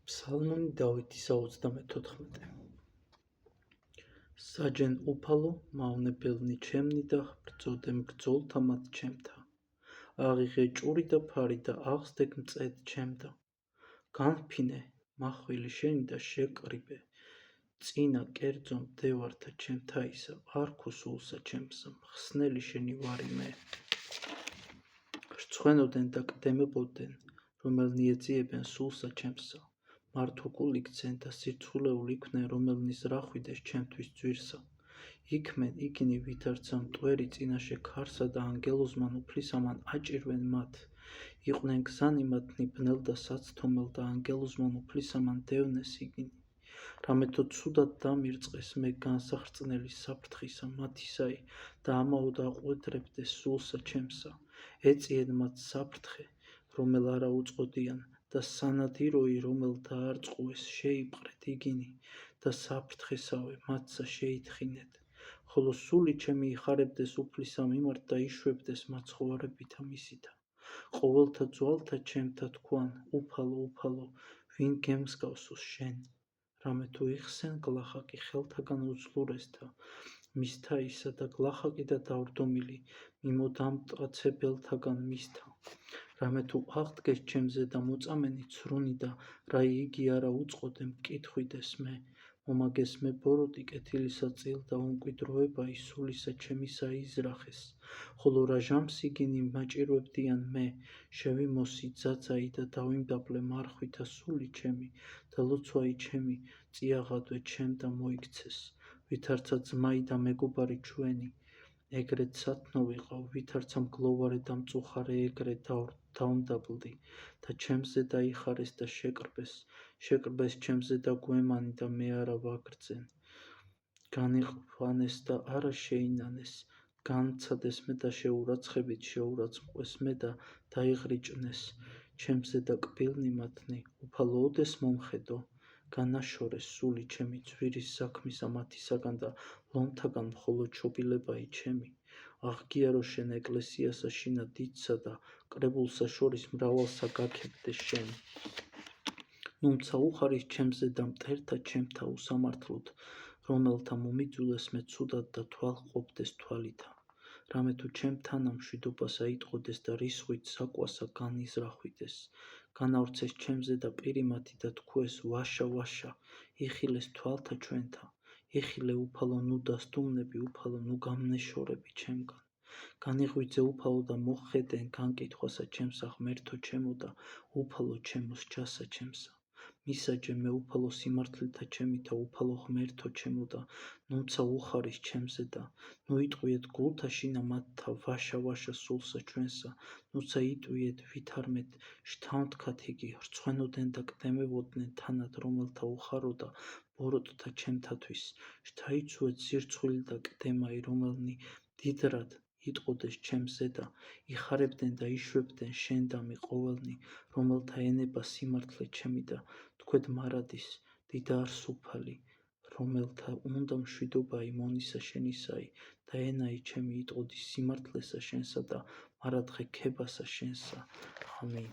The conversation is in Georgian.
ფსალმუნი დავითისა 34. საჯენ უფალო მავნებელნი ჩემნი და ბრძოდემ ბრძოლთა მათ ჩემთა. აღიღე ჭური და ფარი და აღსდეკ მწედ ჩემთა. განფინე მახვილი შენი და შეკრიბე. წინა კერძო მდევართა ჩემთაისა არქო სულსა ჩემსა მხსნელი შენი ვარი მე. რცხვენოდენ და კდებებოდენ რომელნი ეძიებენ სულსა ჩემსა. მართუკულ იქცენ და სირცხულეულ იქნენ რომელნი ზრახვიდეს ჩემთვის ძვირსა. იქმენ იგინი ვითარცა მტვერი წინაშე ქარსა და ანგელოზმან უფლისამან აჭირვენ მათ. იყვნენ გზანი მათნი ბნელ და საცთომელ და ანგელოზმან უფლისამან დევნეს იგინი. რამეთო ცუდად დამირწყეს მე განსახრწნელი საფრთხისა მათისაი და ამაო დაყვედრებდეს სულსა ჩემსა. ეწიენ მათ საფრთხე რომელ არა უწყოდიან და სანადიროი რომელ დაარწყუეს შეიპყრეთ იგინი და საფრთხესავე მათსა შეითხინეთ. ხოლო სული ჩემი იხარებდეს უფლისა მიმართ და იშვებდეს მაცხოვარებითა მისითა. ყოველთა ძვალთა ჩემთა თქვან უფალო უფალო ვინ გემსგავსოს შენ. რამეთო იხსენ გლახაკი ხელთაგან უძლურესთა მისთაისა და გლახაკი და დავრდომილი მიმოდამტაცებელთაგან მისთა. რამეთო აღდგეს ჩემზე და მოწამენი ცრუნი და რა იგი არა უწყოდე მკითხვიდეს მე. მომაგეს მე ბოროტი კეთილისა წილ და უმკვიდროება სულისა ჩემისა იზრახეს. ხოლო რა ჟამს იგინი მაჭირვებდიან მე შევიმოსი ძაძაი და დავიმდაბლე მარხვითა სული ჩემი და ლოცვაი ჩემი წიაღადვე ჩემ და მოიქცეს. ვითარცა ძმაი და მეგობარი ჩვენი ეგრეთ სათნო ვიყავ ვითარცა მგლოვარე და მწუხარე ეგრეთ დავმდაბლდი და ჩემზე დაიხარეს და შეკრბეს ჩემზე და გვემანი და მე არა ვაგრძენ. განიყვანეს და არა შეინანეს. განცადეს მე და შეურაცხებით შეურაცხყვეს მე და დაიღრიჭნეს. ჩემზე და კბილნი მათნი უფალო ოდეს მომხედო. განაშორეს სული ჩემი ძვირის საქმისა მათისაგან და ლომთაგან მხოლოდ შობილებայի ჩემი. აღგიარო შენ ეკლესიასა შინა დიდსა და კრებულსა შორის მრავალსა გაქებდეს შენ. ნუმცა უხარის ჩემზე და მტერთა ჩემთა უსამართლოდ რომელთა მომიძულეს მე ცუდად და თვალჰყოფდეს თვალითა. რამეთო ჩემთანა მშვიდობას აიტყოდეს და რისხვით საკვასა განიზრახვიდეს. განავრცეს ჩემზე და პირი მათი და თქვეს ვაშა ვაშა იხილეს თვალთა ჩვენთა. იხილე უფალო ნუ დასდუმნები უფალო ნუ გამნეშორები ჩემგან. განიღვიძე უფალო და მოხედენ განკითხვასა ჩემსა ღმერთო ჩემო და უფალო ჩემო სჯასა ჩემსა. მისაჯე მე უფალო სიმართლეთა ჩემითა უფალო ღმერთო ჩემო და ნუცა უხარის ჩემზე და ნუ იტყვიეთ გულთა შინა მათთა ვაშა ვაშა სულსა ჩვენსა. ნუცა იტყვიეთ ვითარმეთ შთანთქათ იგი რცხვენოდენ და კდებებოდნენ თანად რომელთა უხარო და ბოროტთა ჩემთათვის. შთაიცუეთ სირცხვილი და კდემაი რომელნი დიდრად იტყოდეს ჩემზე და იხარებდნენ და იშვებდნენ შენ დამი ყოველნი რომელთა ენება სიმართლე ჩემი და თქვენ მარადის დიდარ სუფალი რომელთა უნდა მშვიდობა იმონისა შენისაი და ენაი ჩემი იტყოდის სიმართლესა შენსა და მარადღე ქებასა შენსა. ამინ.